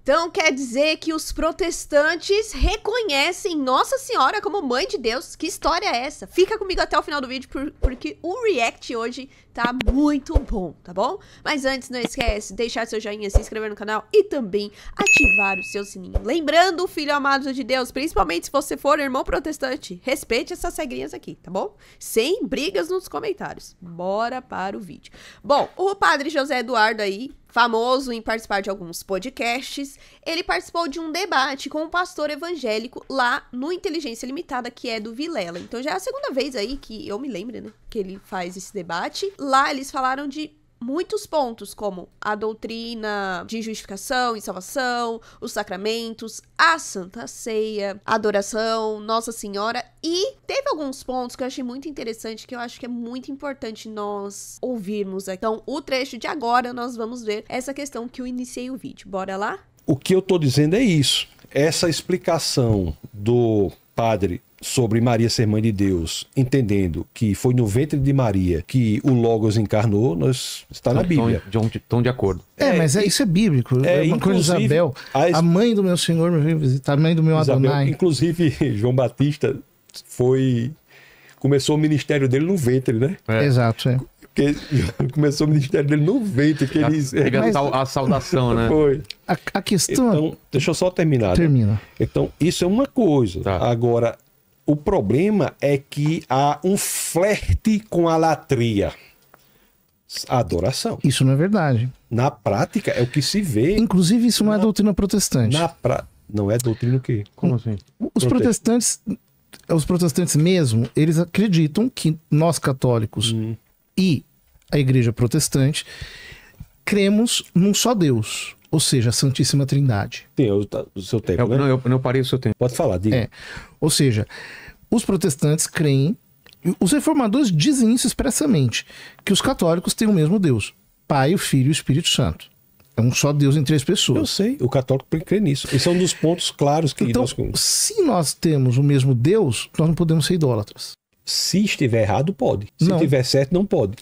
Então quer dizer que os protestantes reconhecem Nossa Senhora como Mãe de Deus? Que história é essa? Fica comigo até o final do vídeo, porque o react hoje tá muito bom, tá bom? Mas antes, não esquece de deixar seu joinha, se inscrever no canal e também ativar o seu sininho. Lembrando, filho amado de Deus, principalmente se você for irmão protestante, respeite essas regrinhas aqui, tá bom? Sem brigas nos comentários. Bora para o vídeo. Bom, o padre José Eduardo aí, famoso em participar de alguns podcasts, ele participou de um debate com um pastor evangélico lá no Inteligência Limitada, que é do Vilela. Então já é a segunda vez aí que eu me lembro, né, que ele faz esse debate. Lá eles falaram de muitos pontos, como a doutrina de justificação e salvação, os sacramentos, a Santa Ceia, a adoração, Nossa Senhora, e teve alguns pontos que eu achei muito interessante, que eu acho que é muito importante nós ouvirmos. Então, o trecho de agora, nós vamos ver essa questão que eu iniciei o vídeo. Bora lá? O que eu tô dizendo é isso. Essa explicação do padre sobre Maria ser mãe de Deus, entendendo que foi no ventre de Maria que o Logos encarnou, está na Bíblia. Estão de acordo. Mas isso é bíblico. Quando Isabel, a mãe do meu Senhor me veio visitar, a mãe do meu Isabel, Adonai. Inclusive, João Batista começou o ministério dele no ventre, né? Exato, é. Porque começou o ministério dele no ventre, que eles... A saudação, né? Foi. A questão... Então, deixa eu só terminar. Termina. Né? Então, isso é uma coisa. Tá. Agora, o problema é que há um flerte com a latria. A adoração. Isso não é verdade. Na prática, é o que se vê. Inclusive, isso não é doutrina protestante. Não é doutrina o quê? Como assim? Os protestantes mesmo, eles acreditam que nós católicos e a igreja protestante cremos num só Deus, ou seja, a Santíssima Trindade. Tem o seu tempo, né? Eu não parei o seu tempo. Pode falar, diga. Ou seja, os protestantes creem, os reformadores dizem isso expressamente, que os católicos têm o mesmo Deus, Pai, o Filho e o Espírito Santo. É um só Deus em 3 pessoas. Eu sei, o católico crê nisso. Esse é um dos pontos claros que então, se nós temos o mesmo Deus, nós não podemos ser idólatras. Se estiver errado, pode. Se Não. estiver certo, não pode.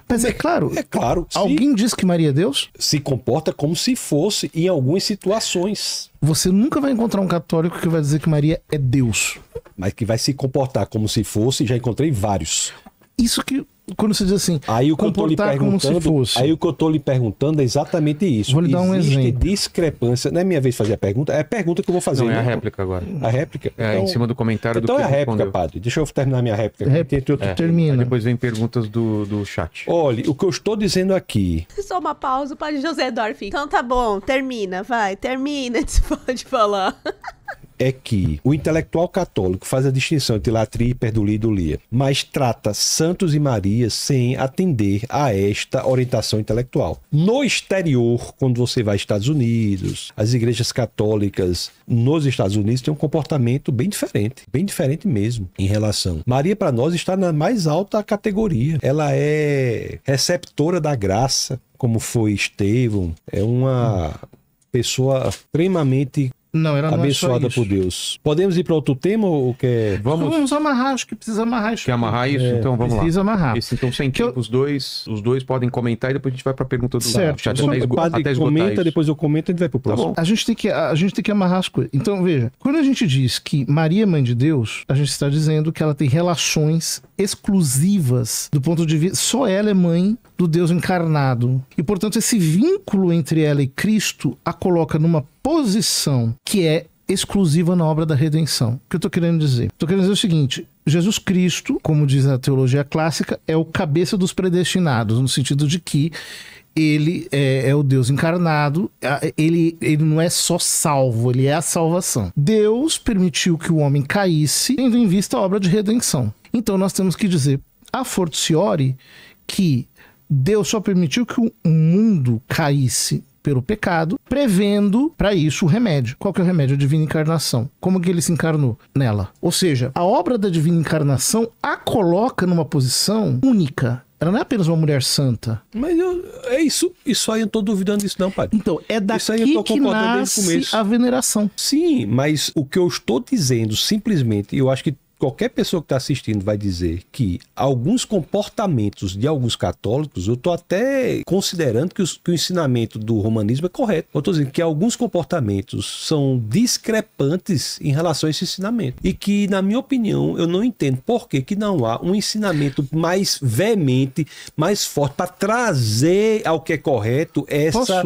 Mas é claro. É claro. Alguém diz que Maria é Deus? Se comporta como se fosse em algumas situações. Você nunca vai encontrar um católico que vai dizer que Maria é Deus. Mas que vai se comportar como se fosse, já encontrei vários. Isso que, quando você diz assim, aí o que eu tô lhe comportar como se fosse. Aí o que eu tô lhe perguntando é exatamente isso. Vou lhe dar um exemplo. Existe discrepância. Não é minha vez de fazer a pergunta, é a pergunta que eu vou fazer. Não, é a réplica agora. A réplica? É, então, em cima do comentário então do que é a réplica, respondeu. padre. Deixa eu terminar minha réplica. Termina. Aí depois vem perguntas do chat. Olha, o que eu estou dizendo aqui... Só uma pausa, o padre José Dorf. Então tá bom, termina, vai, termina, você pode falar. É que o intelectual católico faz a distinção entre latria, hiperdulia e idolia, mas trata santos e Marias sem atender a esta orientação intelectual. No exterior, quando você vai aos Estados Unidos, as igrejas católicas nos Estados Unidos têm um comportamento bem diferente mesmo em relação. Maria, para nós, está na mais alta categoria. Ela é receptora da graça, como foi Estevão, é uma pessoa extremamente... Não, ela não abençoada é só por Deus. Podemos ir para outro tema ou quer... Vamos amarrar, acho que precisa amarrar isso. Quer amarrar isso? Então vamos lá. Precisa amarrar. Então, sem tempo, os dois podem comentar e depois a gente vai para a pergunta do certo. chat. O padre comenta, depois eu comento e a gente vai para o próximo. A gente tem que amarrar as coisas. Então, veja, quando a gente diz que Maria é mãe de Deus, a gente está dizendo que ela tem relações exclusivas do ponto de vista... Só ela é mãe do Deus encarnado. E, portanto, esse vínculo entre ela e Cristo a coloca numa posição que é exclusiva na obra da redenção. O que eu estou querendo dizer? Estou querendo dizer o seguinte: Jesus Cristo, como diz a teologia clássica, é o cabeça dos predestinados, no sentido de que ele é o Deus encarnado, ele não é só salvo, ele é a salvação. Deus permitiu que o homem caísse, tendo em vista a obra de redenção. Então nós temos que dizer, a fortiori, que Deus só permitiu que o mundo caísse pelo pecado, prevendo para isso o remédio. Qual que é o remédio? A divina encarnação. Como que ele se encarnou? Nela. Ou seja, a obra da divina encarnação a coloca numa posição única. Ela não é apenas uma mulher santa. Mas é isso aí eu não tô duvidando disso não, padre. Então, é daqui que nasce a veneração. Sim, mas o que eu estou dizendo, simplesmente, eu acho que qualquer pessoa que está assistindo vai dizer que alguns comportamentos de alguns católicos, eu estou até considerando que o ensinamento do romanismo é correto. Eu estou dizendo que alguns comportamentos são discrepantes em relação a esse ensinamento. E que, na minha opinião, eu não entendo por que não há um ensinamento mais veemente, mais forte, para trazer ao que é correto essa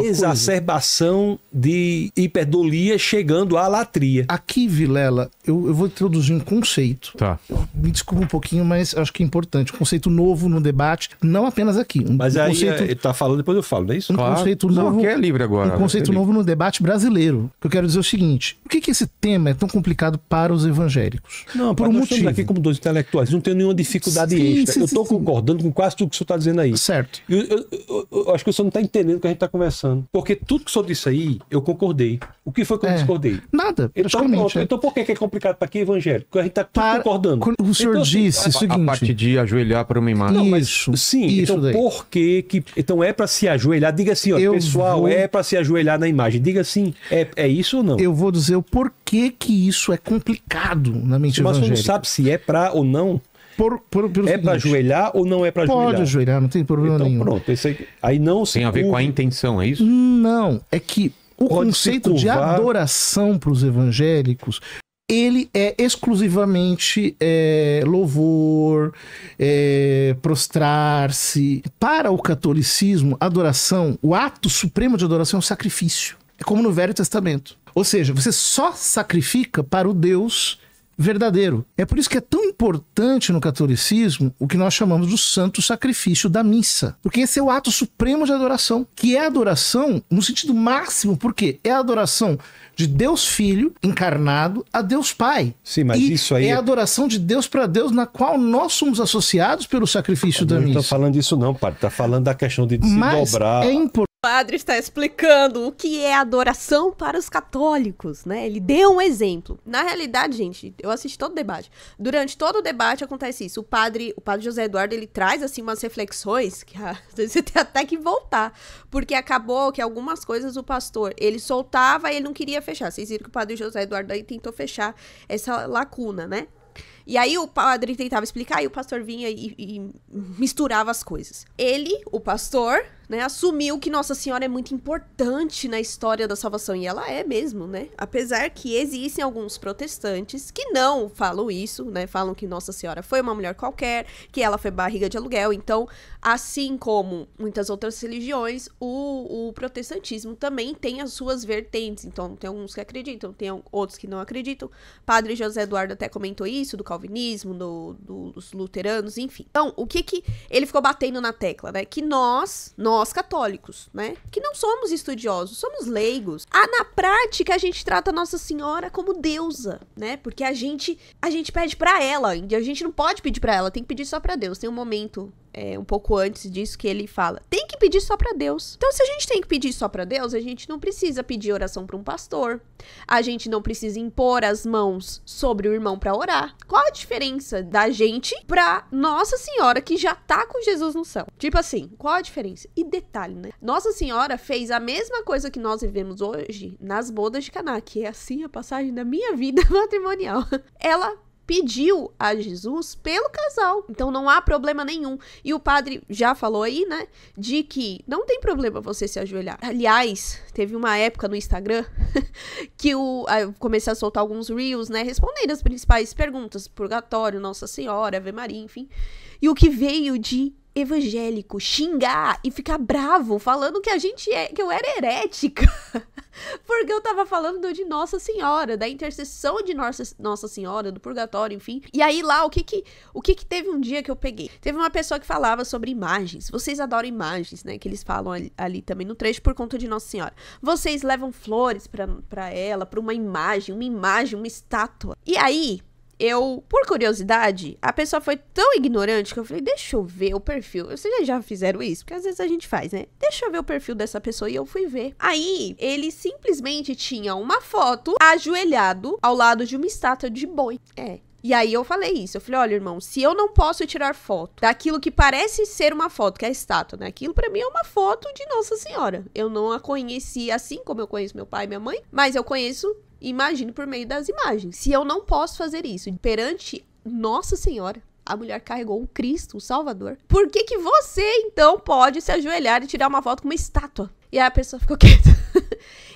exacerbação de hiperdolia chegando à latria. Aqui, Vilela, eu vou introduzir um conceito. Tá. Me desculpa um pouquinho, mas acho que é importante. Um conceito novo no debate, não apenas aqui. Mas aí conceito, ele tá falando, depois eu falo, não é isso? Um conceito novo, que é livre agora. Um conceito novo no debate brasileiro. Que eu quero dizer o seguinte: por que esse tema é tão complicado para os evangélicos? Não, por um nós estamos motivo. aqui como dois intelectuais, não tenho nenhuma dificuldade extra. Eu estou concordando com quase tudo que o senhor está dizendo aí. Certo. Eu acho que o senhor não está entendendo o que a gente está conversando. Porque tudo que o senhor disse aí, eu concordei. O que foi que eu discordei? Nada, praticamente. Então por que é complicado para quem é evangélico? Porque a gente está tudo concordando. Quando o senhor disse o seguinte... A parte de ajoelhar para uma imagem. Não, mas, sim, isso então daí. por que... Então é para se ajoelhar? Diga assim, ó, pessoal, é para se ajoelhar na imagem. Diga assim, é isso ou não? Eu vou dizer o porquê que isso é complicado na mente evangélica. Mas você não sabe se é para ou não? É para ajoelhar ou não é para ajoelhar? Pode ajoelhar, não tem problema nenhum. Pronto, aí não tem a ver com a intenção, é isso? Não, é que o conceito de adoração para os evangélicos, ele é exclusivamente louvor, prostrar-se. Para o catolicismo, adoração, o ato supremo de adoração é um sacrifício. É como no Velho Testamento. Ou seja, você só sacrifica para o Deus verdadeiro. É por isso que é tão importante no catolicismo o que nós chamamos do santo sacrifício da missa. Porque esse é o ato supremo de adoração, que é adoração no sentido máximo, porque é a adoração de Deus Filho encarnado a Deus Pai. Sim, mas isso aí é a adoração de Deus para Deus, na qual nós somos associados pelo sacrifício da missa. Não estou falando disso não, padre. Está falando da questão de se dobrar. É importante. O padre está explicando o que é adoração para os católicos, né? Ele deu um exemplo. Na realidade, gente, eu assisti todo o debate. Durante todo o debate acontece isso. O padre José Eduardo, ele traz, assim, umas reflexões que você tem até que voltar. Porque acabou que algumas coisas o pastor, ele soltava e ele não queria fechar. Vocês viram que o padre José Eduardo aí tentou fechar essa lacuna, né? E aí o padre tentava explicar e o pastor vinha e misturava as coisas. Ele, o pastor, né, assumiu que Nossa Senhora é muito importante na história da salvação. E ela é mesmo, né? Apesar que existem alguns protestantes que não falam isso, né? Falam que Nossa Senhora foi uma mulher qualquer, que ela foi barriga de aluguel. Então, assim como muitas outras religiões, o protestantismo também tem as suas vertentes. Então, tem alguns que acreditam, tem outros que não acreditam. Padre José Eduardo até comentou isso, do calvinismo, dos luteranos, enfim. Então, o que ele ficou batendo na tecla, né? Que nós católicos, né? Que não somos estudiosos, somos leigos. Na prática, a gente trata Nossa Senhora como deusa, né? Porque a gente pede pra ela, e a gente não pode pedir pra ela, tem que pedir só pra Deus. Tem um momento um pouco antes disso que ele fala, tem que pedir só pra Deus. Então, se a gente tem que pedir só pra Deus, a gente não precisa pedir oração pra um pastor, a gente não precisa impor as mãos sobre o irmão pra orar. Qual a diferença da gente pra Nossa Senhora que já tá com Jesus no céu? Tipo assim, qual a diferença? E detalhe, né? Nossa Senhora fez a mesma coisa que nós vivemos hoje nas bodas de Caná, que é assim a passagem da minha vida matrimonial. Ela pediu a Jesus pelo casal. Então não há problema nenhum. E o padre já falou aí, né, de que não tem problema você se ajoelhar. Aliás, teve uma época no Instagram que eu comecei a soltar alguns reels, né, respondendo as principais perguntas. Purgatório, Nossa Senhora, Ave Maria, enfim. E o que veio de evangélico xingar e ficar bravo, falando que que eu era herética. Porque eu tava falando de Nossa Senhora, da intercessão de Nossa Senhora, do purgatório, enfim. E aí lá, o que que teve um dia que eu peguei? Teve uma pessoa que falava sobre imagens. Vocês adoram imagens, né? Que eles falam ali também no trecho por conta de Nossa Senhora. Vocês levam flores pra ela, pra uma imagem, uma estátua. E aí, por curiosidade, a pessoa foi tão ignorante que eu falei, deixa eu ver o perfil. Vocês já fizeram isso? Porque às vezes a gente faz, né? Deixa eu ver o perfil dessa pessoa e eu fui ver. Aí, ele simplesmente tinha uma foto ajoelhado ao lado de uma estátua de boi. E aí eu falei isso, eu falei, olha, irmão, se eu não posso tirar foto daquilo que parece ser uma foto, que é a estátua, né? Aquilo pra mim é uma foto de Nossa Senhora. Eu não a conheci assim como eu conheço meu pai e minha mãe, mas eu conheço imagine por meio das imagens. Se eu não posso fazer isso perante Nossa Senhora, a mulher carregou o Cristo, o Salvador, por que que você, então, pode se ajoelhar e tirar uma foto com uma estátua? E aí a pessoa ficou quieta.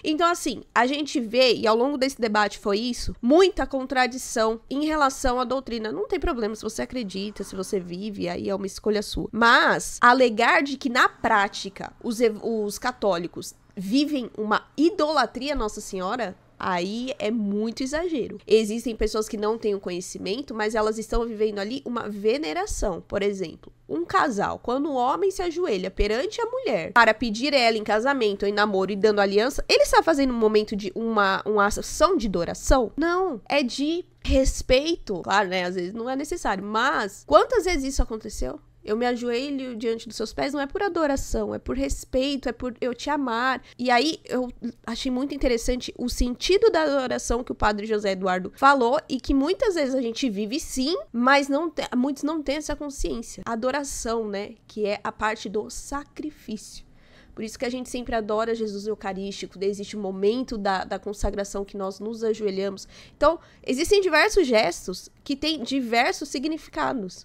Então, assim, a gente vê, e ao longo desse debate foi isso, muita contradição em relação à doutrina. Não tem problema se você acredita, se você vive, aí é uma escolha sua. Mas, alegar de que na prática os católicos vivem uma idolatria à Nossa Senhora, aí é muito exagero. Existem pessoas que não têm o conhecimento, mas elas estão vivendo ali uma veneração. Por exemplo, um casal, quando o homem se ajoelha perante a mulher para pedir ela em casamento, em namoro e dando aliança, ele está fazendo um momento de uma ação de adoração? Não, é de respeito. Claro, né? Às vezes não é necessário, mas quantas vezes isso aconteceu? Eu me ajoelho diante dos seus pés, não é por adoração, é por respeito, é por eu te amar. E aí, eu achei muito interessante o sentido da adoração que o padre José Eduardo falou e que muitas vezes a gente vive sim, mas muitos não têm essa consciência. A adoração, né, que é a parte do sacrifício. Por isso que a gente sempre adora Jesus Eucarístico, existe um momento da consagração que nós nos ajoelhamos. Então, existem diversos gestos que têm diversos significados.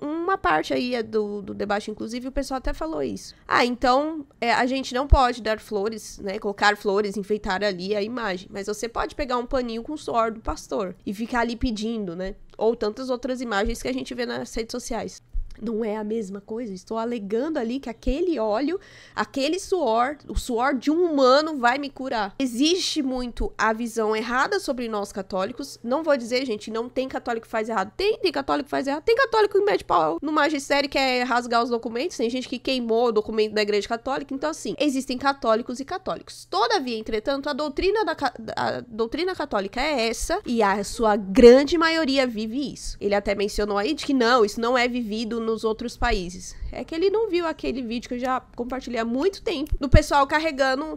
Uma parte aí do debate, inclusive, o pessoal até falou isso. Então, a gente não pode dar flores, né, colocar flores, enfeitar ali a imagem, mas você pode pegar um paninho com o suor do pastor e ficar ali pedindo, né? Ou tantas outras imagens que a gente vê nas redes sociais. Não é a mesma coisa, estou alegando ali que aquele óleo, aquele suor, o suor de um humano vai me curar. Existe muito a visão errada sobre nós católicos, não vou dizer, gente, não tem católico que faz errado, tem católico que faz errado, tem católico que mete pau no magistério que é rasgar os documentos, tem gente que queimou o documento da igreja católica, então assim, existem católicos e católicos. Todavia, entretanto, a doutrina católica é essa, e a sua grande maioria vive isso. Ele até mencionou aí de que não, isso não é vivido nos outros países. É que ele não viu aquele vídeo que eu já compartilhei há muito tempo, do pessoal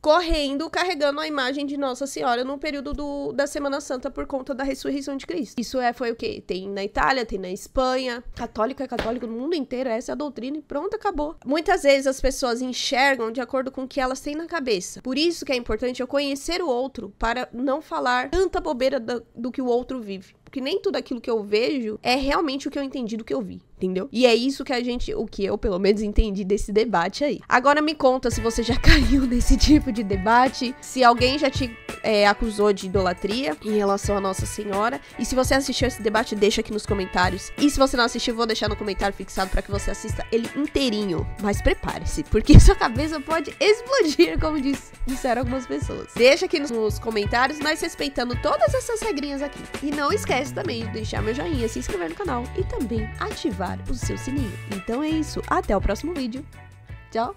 correndo a imagem de Nossa Senhora no período da Semana Santa por conta da ressurreição de Cristo. Isso foi o quê? Tem na Itália, tem na Espanha. Católico é católico no mundo inteiro, essa é a doutrina e pronto, acabou. Muitas vezes as pessoas enxergam de acordo com o que elas têm na cabeça. Por isso que é importante eu conhecer o outro, para não falar tanta bobeira do que o outro vive. Porque nem tudo aquilo que eu vejo é realmente o que eu entendi do que eu vi, entendeu? E é isso que o que eu pelo menos entendi desse debate aí. Agora me conta se você já caiu nesse tipo de debate, se alguém já te acusou de idolatria em relação a Nossa Senhora. E se você assistiu esse debate, deixa aqui nos comentários. E se você não assistiu, vou deixar no comentário fixado para que você assista ele inteirinho. Mas prepare-se, porque sua cabeça pode explodir, como disseram algumas pessoas. Deixa aqui nos comentários, mas respeitando todas essas regrinhas aqui. E não esquece também de deixar meu joinha, se inscrever no canal e também ativar o seu sininho. Então é isso, até o próximo vídeo. Tchau!